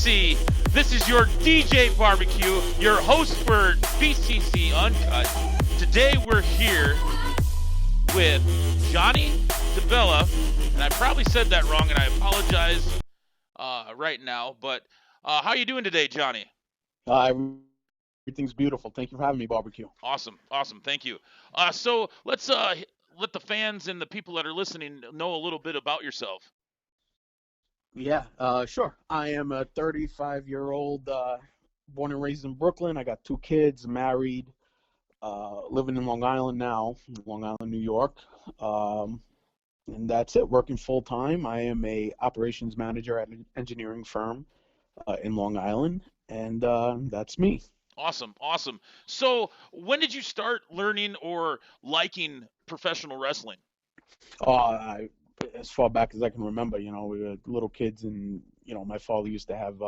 BCC. This is your DJ Barbecue, your host for BCC Uncut. Today we're here with Johnnie BiBella, and I probably said that wrong, and I apologize right now. But how you doing today, Johnnie? Everything's beautiful. Thank you for having me, Barbecue. Awesome. Thank you. So let's let the fans and the people that are listening know a little bit about yourself. Yeah, sure. I am a 35-year-old, born and raised in Brooklyn. I got 2 kids, married, living in Long Island now, Long Island, New York. And that's it, working full-time. I am a operations manager at an engineering firm in Long Island, and that's me. Awesome. So when did you start learning or liking professional wrestling? As far back as I can remember, we were little kids, and my father used to have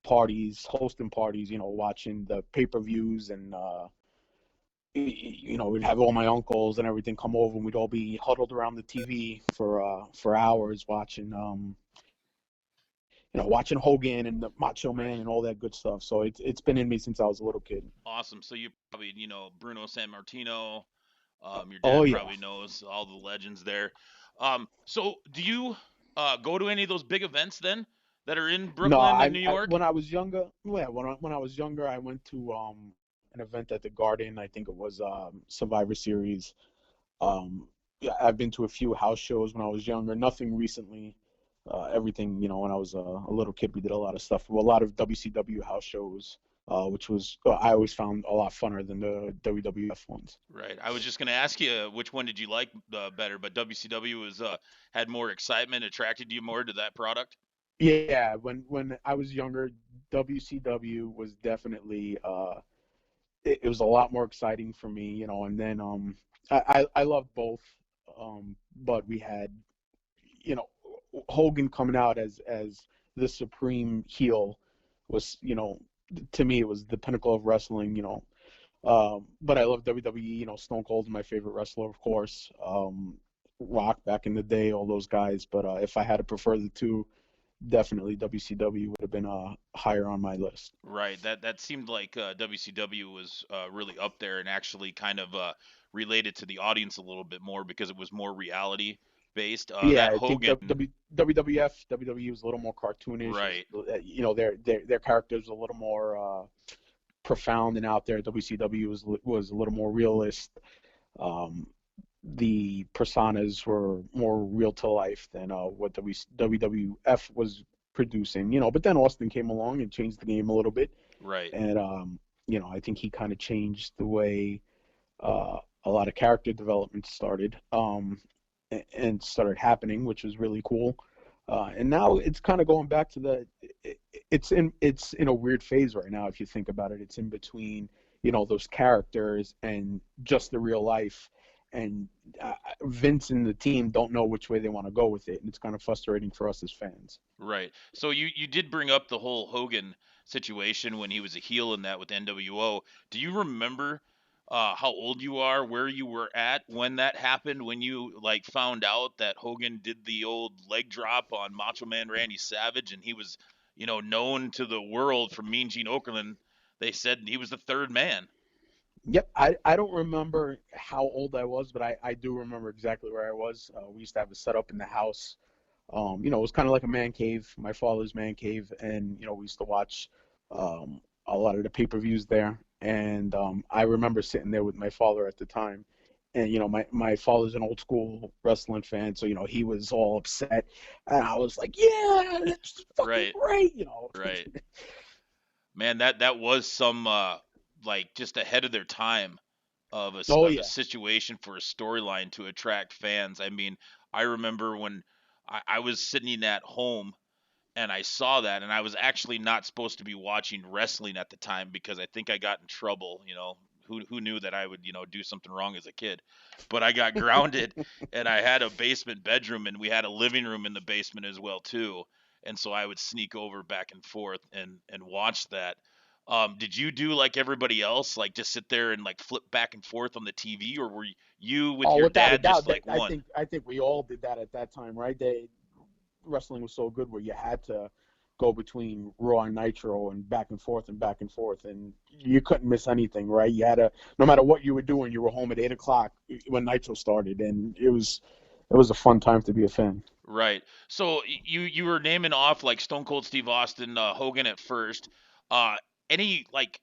hosting parties, watching the pay-per-views, and we'd have all my uncles and everything come over, and we'd all be huddled around the TV for hours watching watching Hogan and the Macho Man and all that good stuff. So it's been in me since I was a little kid. Awesome. So you probably Bruno Sammartino. Your Oh dad yeah. probably knows all the legends there. So do you go to any of those big events then that are in Brooklyn and New York? When I was younger, when I was younger, I went to an event at the Garden. I think it was Survivor Series. Yeah, I've been to a few house shows when I was younger. Nothing recently. Everything, when I was a little kid, we did a lot of stuff. A lot of WCW house shows, which was I always found a lot funner than the WWF ones. Right. I was just going to ask you which one did you like better, but WCW was had more excitement, attracted you more to that product? Yeah, when I was younger, WCW was definitely it was a lot more exciting for me, and then I loved both, but we had Hogan coming out as the supreme heel was, to me it was the pinnacle of wrestling, but I love WWE, Stone Cold's my favorite wrestler, of course. Rock back in the day, all those guys, but if I had to prefer the two, definitely WCW would have been higher on my list. Right. That seemed like WCW was really up there and actually kind of related to the audience a little bit more because it was more reality based. Yeah, That I think Hogan. WWE was a little more cartoonish. Right. Their characters a little more profound and out there. WCW was a little more realist. The personas were more real to life than what WWF was producing. But then Austin came along and changed the game a little bit. Right. And I think he kind of changed the way a lot of character development started. And started happening, which was really cool. And now it's kind of going back to it's in a weird phase right now if you think about it. It's in between, those characters and just the real life. And Vince and the team don't know which way they want to go with it, and it's kind of frustrating for us as fans. Right. So you did bring up the whole Hogan situation when he was a heel in that with NWO. Do you remember how old you are, where you were at when that happened, when you found out that Hogan did the old leg drop on Macho Man Randy Savage, and he was, known to the world from Mean Gene Okerlund? They said he was the third man. Yep, I don't remember how old I was, but I do remember exactly where I was. We used to have it set up in the house. It was kind of like a man cave, my father's man cave, and we used to watch a lot of the pay-per-views there. And I remember sitting there with my father at the time, and my father's an old school wrestling fan, so he was all upset, and I was like, yeah, that's fucking great, Right. Man, that was some just ahead of their time of a situation for a storyline to attract fans. I mean, I remember when I was sitting at home and I saw that, and I was actually not supposed to be watching wrestling at the time because I think I got in trouble. Who knew that I would do something wrong as a kid? But I got grounded, and I had a basement bedroom, and we had a living room in the basement as well too. And so I would sneak over back and forth and watch that. Did you do like everybody else, just sit there and flip back and forth on the TV, or were you with your dad just one? I think we all did that at that time, right? Wrestling was so good where you had to go between Raw and Nitro and back and forth and back and forth, and you couldn't miss anything, right? You had to, no matter what you were doing, you were home at 8 o'clock when Nitro started, and it was a fun time to be a fan. Right. So you were naming off like Stone Cold Steve Austin, Hogan at first. Uh, any like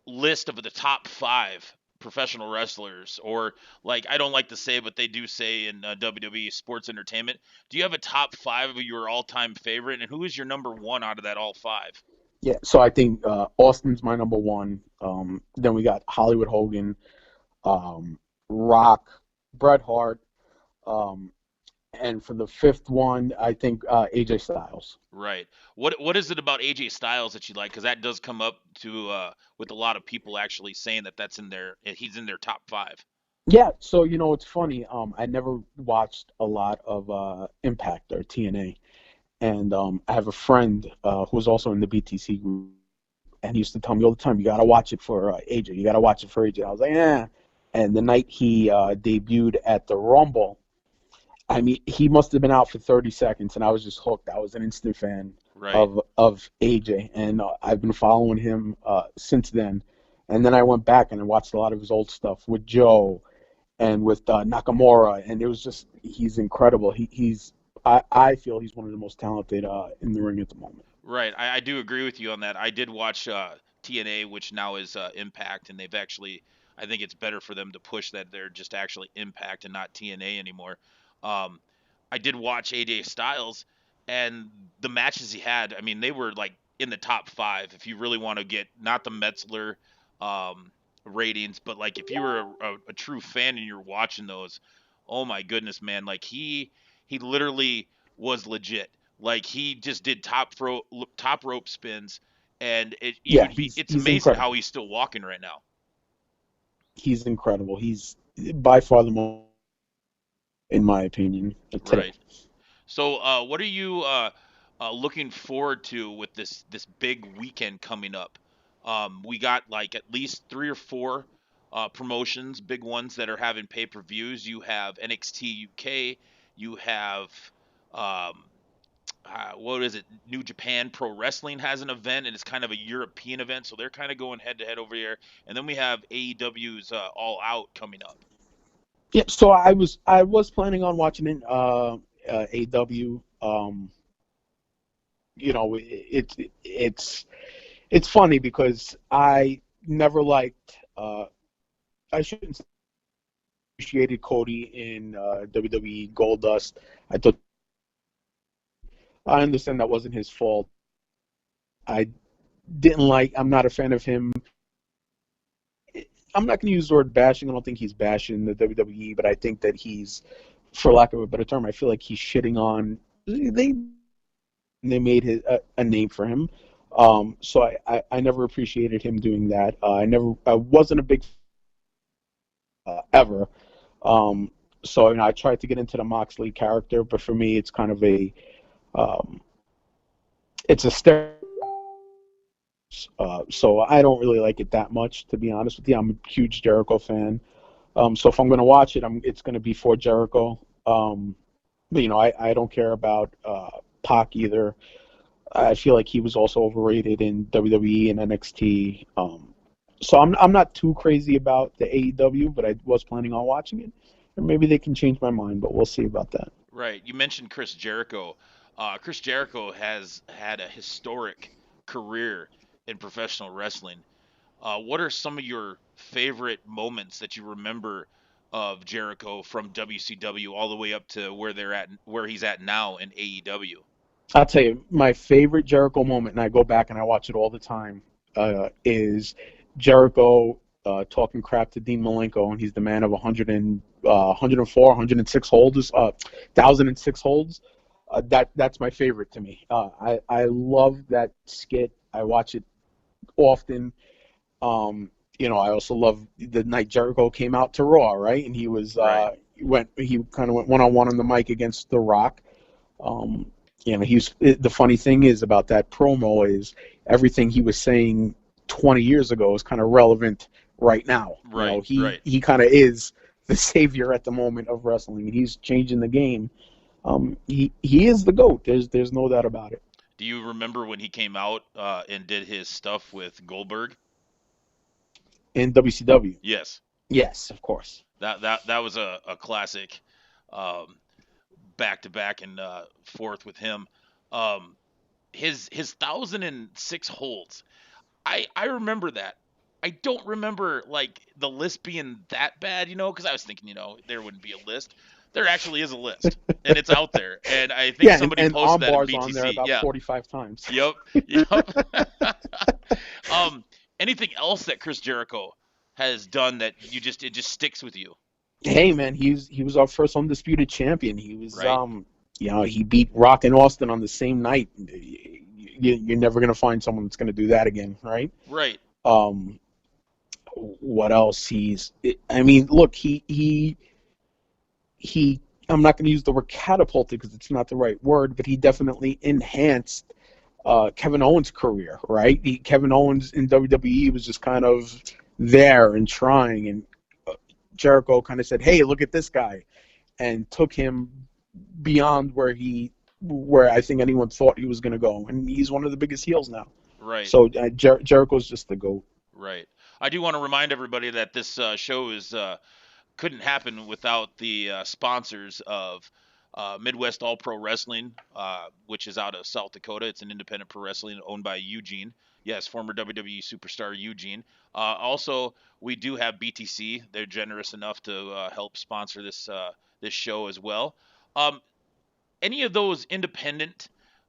list of the top five professional wrestlers, or like I don't like to say, but they do say in WWE sports entertainment. Do you have a top five of your all-time favorite, and who is your number one out of that all five? Yeah, so I think Austin's my number one. Then we got Hollywood Hogan, um, Rock, Bret Hart, um, and for the fifth one, I think AJ Styles. Right. What is it about AJ Styles that you like? Because that does come up to with a lot of people actually saying that that's in their he's in their top five. Yeah, so it's funny. I never watched a lot of Impact or TNA, and I have a friend who was also in the BTC group, and he used to tell me all the time, "You gotta watch it for AJ. You gotta watch it for AJ." I was like, "Yeah." And the night he debuted at the Rumble, I mean, he must have been out for 30 seconds, and I was just hooked. I was an instant fan Right. of AJ, and I've been following him since then. And then I went back and I watched a lot of his old stuff with Joe and with Nakamura, and it was just he's incredible. I feel he's one of the most talented in the ring at the moment. Right. I do agree with you on that. I did watch TNA, which now is Impact, and they've actually, I think it's better for them to push that they're just actually Impact and not TNA anymore. Um, I did watch AJ Styles, and the matches he had, I mean, they were like in the top five. If you really want to get not the Metzler um, ratings, but like if you were a true fan and you're watching those, oh my goodness, man! Like he literally was legit. Like he just did top rope spins, and Yeah, it's he's amazing how incredible. he's still walking right now. He's incredible. He's by far the most, in my opinion, today. Right. So, what are you looking forward to with this big weekend coming up? We got like at least three or four promotions, big ones that are having pay-per-views. You have NXT UK, you have um, what is it? New Japan Pro Wrestling has an event, and it's kind of a European event, so they're kind of going head to head over here. And then we have AEW's All Out coming up. Yeah, so I was planning on watching it, AW. It's funny because I never liked. I shouldn't say appreciated Cody in WWE Goldust. I thought I understand that wasn't his fault. I didn't like. I'm not a fan of him. I'm not going to use the word bashing. I don't think he's bashing the WWE, but I think that he's, for lack of a better term, I feel like he's shitting on. They made a name for him. So I never appreciated him doing that. I wasn't a big ever. Um, so I tried to get into the Moxley character, but for me, it's kind of um, it's a step. So I don't really like it that much, to be honest with you. I'm a huge Jericho fan. So if I'm going to watch it, it's going to be for Jericho. But, I don't care about Pac either. I feel like he was also overrated in WWE and NXT. So I'm not too crazy about the AEW, but I was planning on watching it. And maybe they can change my mind, but we'll see about that. Right. You mentioned Chris Jericho. Chris Jericho has had a historic career in professional wrestling. What are some of your favorite moments that you remember of Jericho from WCW all the way up to where he's at now in AEW? I'll tell you, my favorite Jericho moment, and I go back and I watch it all the time, is Jericho talking crap to Dean Malenko, and he's the man of 104, 106 holds, 1,006 holds. That's my favorite to me. I love that skit. I watch it often. I also love the night Jericho came out to Raw, right? And Right. he kind of went one on one on the mic against The Rock. Um, the funny thing is about that promo is everything he was saying 20 years ago is kind of relevant right now. Right. He Right. he kind of is the savior at the moment of wrestling, and he's changing the game. He is the GOAT. There's no doubt about it. Do you remember when he came out and did his stuff with Goldberg? In WCW. Yes, Yes, of course. that was a classic, um, back to back and forth with him. Um, his 1,006 holds. I remember that. I don't remember like the list being that bad, because I was thinking, there wouldn't be a list. There actually is a list, and it's out there. And I think Yeah, and, somebody and posted arm that in bars on there BTC. about Yeah. 45 times. Yep. Yep. um, Anything else that Chris Jericho has done that it just sticks with you, Hey man, he was our first undisputed champion. He was right? he beat Rock and Austin on the same night. You're never gonna find someone that's gonna do that again, right? Right. Um, what else? I mean, look, he. I'm not gonna use the word catapulted because it's not the right word, but he definitely enhanced Kevin Owens' career, right? Kevin Owens in WWE was just kind of there and trying, and Jericho kind of said, "Hey, look at this guy," and took him beyond where I think anyone thought he was going to go, and he's one of the biggest heels now. Right. So Jericho's just the goat. Right. I do want to remind everybody that this show is couldn't happen without the sponsors of Midwest All Pro Wrestling, which is out of South Dakota. It's an independent pro wrestling owned by Eugene. Yes, former WWE superstar Eugene. Also, we do have BTC. They're generous enough to help sponsor this show as well. Um, any of those independent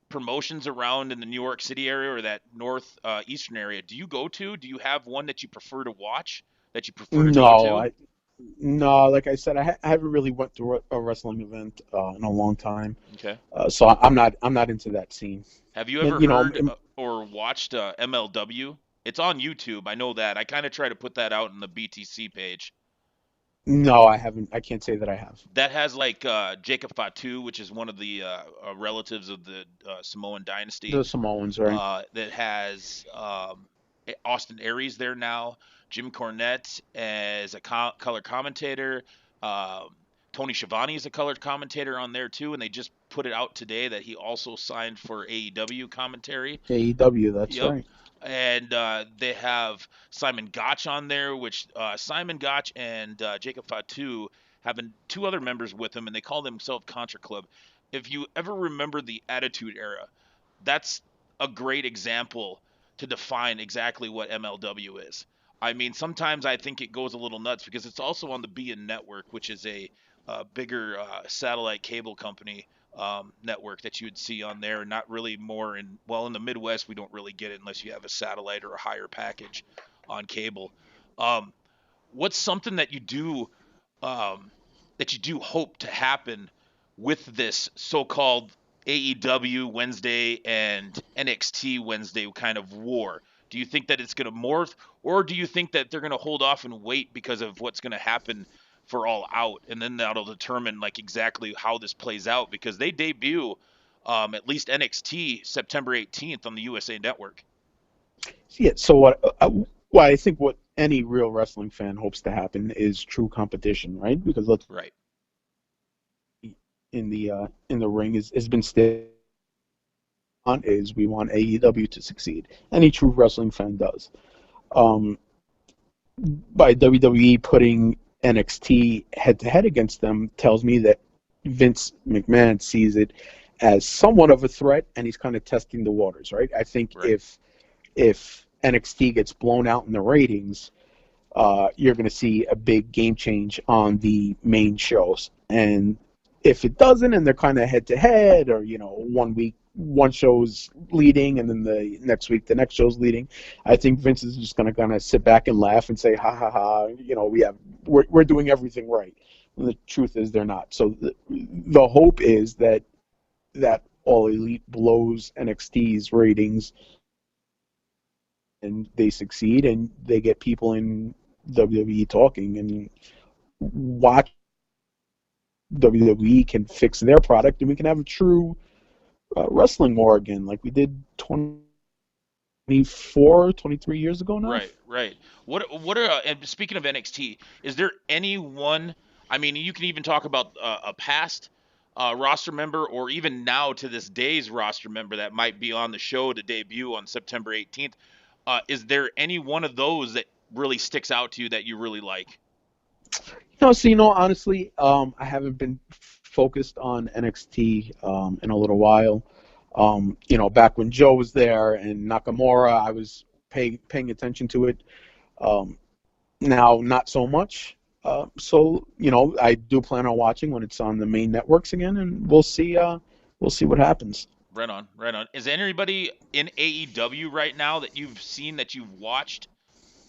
promotions around in the New York City area or that north eastern area, do you go to? Do you have one that you prefer to watch? That you prefer to go No, to? no, like I said, I haven't really went to a wrestling event in a long time, Okay. so I'm not into that scene. Have you And ever heard or watched MLW? It's on YouTube. I know that. I kind of try to put that out in the BTC page. no, I haven't. I can't say that I have. That has like Jacob Fatu, which is one of the relatives of the Samoan dynasty. The Samoans, right? That has Austin Aries there now. Jim Cornette as a color commentator. Um, Tony Schiavone is a colored commentator on there too, and they just put it out today that he also signed for AEW commentary. AEW, that's Yep. right. And they have Simon Gotch on there, which Simon Gotch and Jacob Fatu having two other members with him, and they call themselves Contra Club. If you ever remember the Attitude Era, that's a great example to define exactly what MLW is. I mean, sometimes I think it goes a little nuts because it's also on the BN Network, which is a bigger satellite cable company network that you would see on there, and not really more in the Midwest we don't really get it unless you have a satellite or a higher package on cable. Um, what's something um, that you do hope to happen with this so-called AEW Wednesday and NXT Wednesday kind of war? Do you think that it's going to morph, or do you think that they're going to hold off and wait because of what's going to happen for All Out, and then that'll determine like exactly how this plays out because they debut at least NXT September 18th on the USA Network. Yeah. So what I think what any real wrestling fan hopes to happen is true competition, right? Because let's Right. in the ring is has been stated on is we want AEW to succeed. Any true wrestling fan does. Um, by WWE putting NXT head to head against them tells me that Vince McMahon sees it as somewhat of a threat, and he's kind of testing the waters, right? I think Right. if NXT gets blown out in the ratings, you're going to see a big game change on the main shows. And if it doesn't, and they're kind of head to head, or 1 week one show's leading, and then the next week the next show's leading, I think Vince is just going to kind of sit back and laugh and say, "Ha ha ha!" We're doing everything right. And the truth is they're not. So the hope is that All Elite blows NXT's ratings and they succeed and they get people in WWE talking and watch WWE can fix their product and we can have a true wrestling war again like we did 24, 23 years ago now. Right, right. What are and speaking of NXT, is there any one? I mean, you can even talk about a past roster member, or even now to this day's roster member that might be on the show to debut on September 18th. Is there any one of those that really sticks out to you that you really like? Honestly, I haven't been focused on NXT in a little while. Back when Joe was there and Nakamura, I was paying attention to it. Um, Now, not so much. I do plan on watching when it's on the main networks again, and we'll see. We'll see what happens. Right on, right on. Is anybody in AEW right now that you've seen, that you've watched,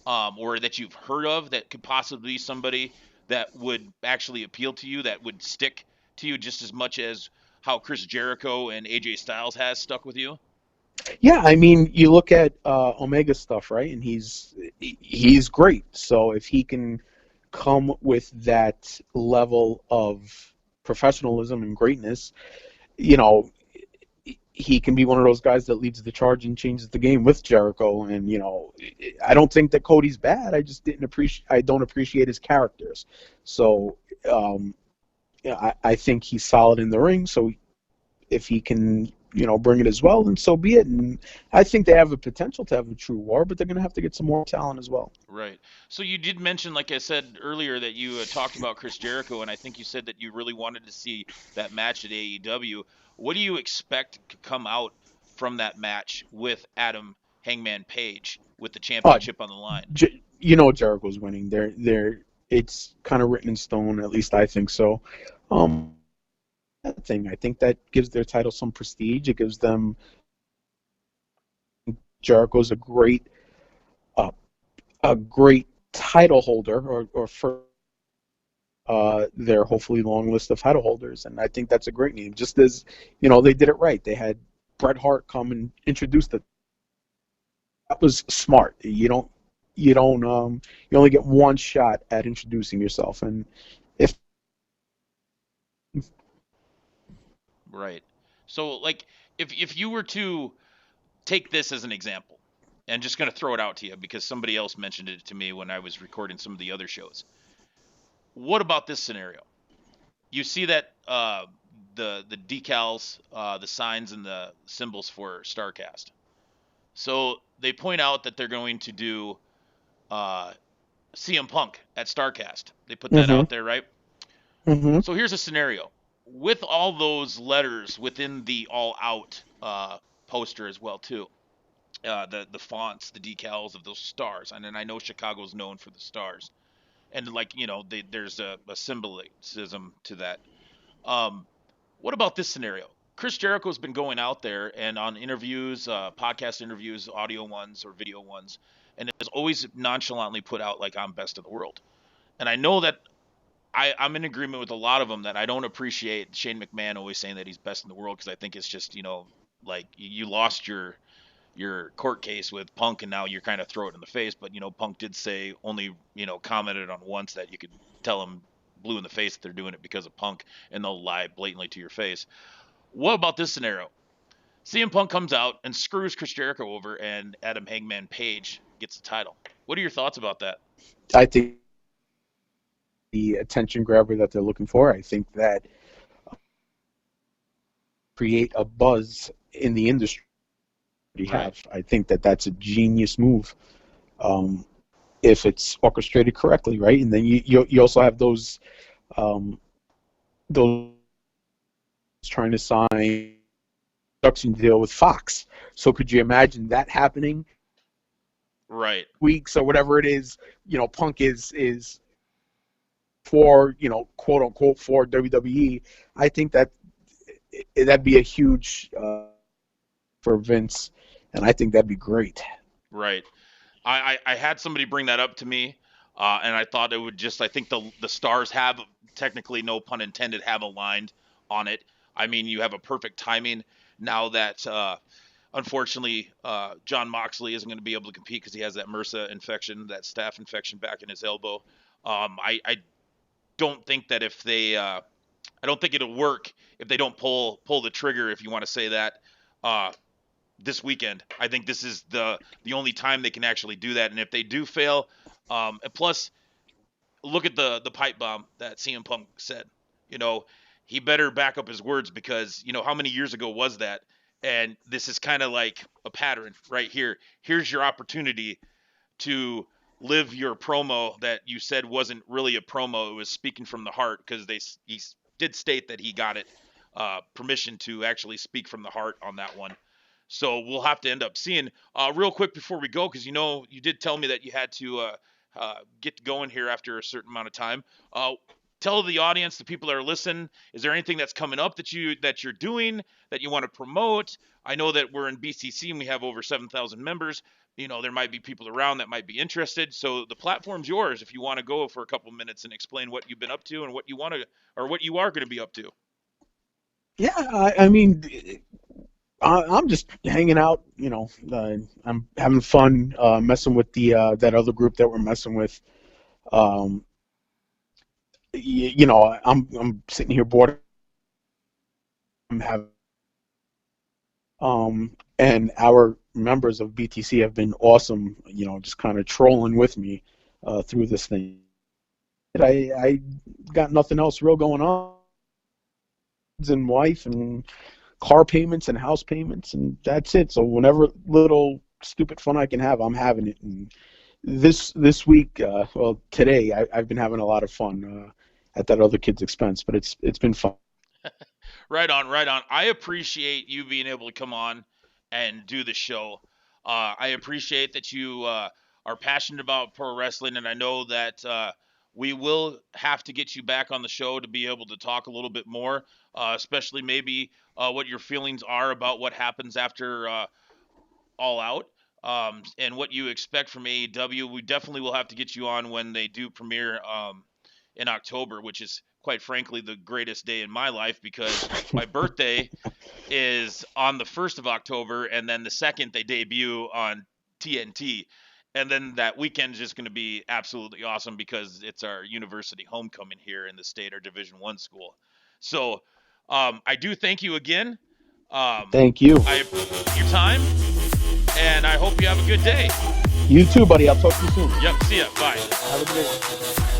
or that you've heard of, that could possibly be somebody that would actually appeal to you, that would stick to you just as much as how Chris Jericho and AJ Styles has stuck with you? Yeah, I mean, you look at Omega stuff, right? And he's great. So if he can come with that level of professionalism and greatness, you know, he can be one of those guys that leads the charge and changes the game with Jericho. And I don't think that Cody's bad. I just didn't appreciate. I don't appreciate his characters. So I think he's solid in the ring. So if he can, bring it as well, then so be it. And I think they have a potential to have a true war, but they're going to have to get some more talent as well. Right. So you did mention, like I said earlier, that you talked about Chris Jericho, and I think you said that you really wanted to see that match at AEW. What do you expect to come out from that match with Adam Hangman Page with the Uh, championship on the line? Jericho's winning. It's kind of written in stone. At least I think so. Um, that thing. I think that gives their title some prestige. It gives them. Jericho's uh, a great title holder, or for their hopefully long list of title holders, and I think that's a great name. Just as they did it right. They had Bret Hart come and introduce the. That was smart. You only get one shot at introducing yourself, and if Right. So, like, if you were to take this as an example, and just going to throw it out to you because somebody else mentioned it to me when I was recording some of the other shows. What about this scenario? You see that the decals, the signs, and the symbols for Starcast. So they point out that they're going to do uh, CM Punk at Starcast. They put that hmm out there, right? hmm So here's a scenario with all those letters within the All Out poster as well too. The fonts, the decals of those stars, and then I know Chicago's known for the stars, and like there's a symbolism to that. Um, what about this scenario? Chris Jericho's been going out there and on interviews, podcast interviews, audio ones or video ones, and has always nonchalantly put out like I'm best in the world. And I know that I'm in agreement with a lot of them that I don't appreciate Shane McMahon always saying that he's best in the world, because I think it's just like you lost your court case with Punk, and now you're kind of throw it in the face. But Punk did say, only commented on once, that you could tell him blue in the face that they're doing it because of Punk, and they'll lie blatantly to your face. What about this scenario? CM Punk comes out and screws Chris Jericho over, and Adam Hangman Page gets the title. What are your thoughts about that? I think the attention grabber that they're looking for. I think that create a buzz in the industry. Right. I think that that's a genius move. Um, if it's orchestrated correctly, right? And then you also have um, those trying to sign production deal with Fox. So could you imagine that happening? Right. Weeks or whatever it is, Punk is for quote unquote for WWE. I think that'd be a huge for Vince, and I think that'd be great. Right. I had somebody bring that up to me, and I thought it would just, I think the stars have, technically, no pun intended, have aligned on it. I mean, you have a perfect timing now that unfortunately John Moxley isn't going to be able to compete because he has that MRSA infection, that staph infection back in his elbow. I don't think that if they I don't think it'll work if they don't pull the trigger, if you want to say that, uh, this weekend. I think this is the only time they can actually do that. And if they do fail, and plus, look at the pipe bomb that CM Punk said. You know, he better back up his words because how many years ago was that? And this is kind of like a pattern right here. Here's your opportunity to live your promo that you said wasn't really a promo. It was speaking from the heart because he did state that he got it permission to actually speak from the heart on that one. So we'll have to end up seeing real quick before we go because you did tell me that you had to get going here after a certain amount of time. Tell the audience, the people that are listening, is there anything that's coming up that you're doing that you want to promote? I know that we're in BCC and we have over 7,000 members. There might be people around that might be interested. So the platform's yours if you want to go for a couple minutes and explain what you've been up to and what you want to or what you are going to be up to. Yeah, I mean, I'm just hanging out. I'm having fun messing with the that other group that we're messing with. Um, I'm sitting here bored. I'm having and our members of BTC have been awesome. Just kind of trolling with me through this thing. I got nothing else real going on. And wife and car payments and house payments, and that's it. So whenever little stupid fun I can have, I'm having it. And this week, well, today I've been having a lot of fun at that other kid's expense, but it's been fun. Right on, right on. I appreciate you being able to come on and do the show. I appreciate that you are passionate about pro wrestling, and I know that we will have to get you back on the show to be able to talk a little bit more, especially maybe what your feelings are about what happens after All Out. And what you expect from AEW. We definitely will have to get you on when they do premiere in October, which is quite frankly the greatest day in my life because my birthday is on the 1st of October, and then the 2nd they debut on TNT. And then that weekend is just going to be absolutely awesome because it's our university homecoming here in the state, our Division I school. So I do thank you again. Thank you. I appreciate your time, and I hope you have a good day. You too, buddy. I'll talk to you soon. Yep, see ya. Bye. Have a good day.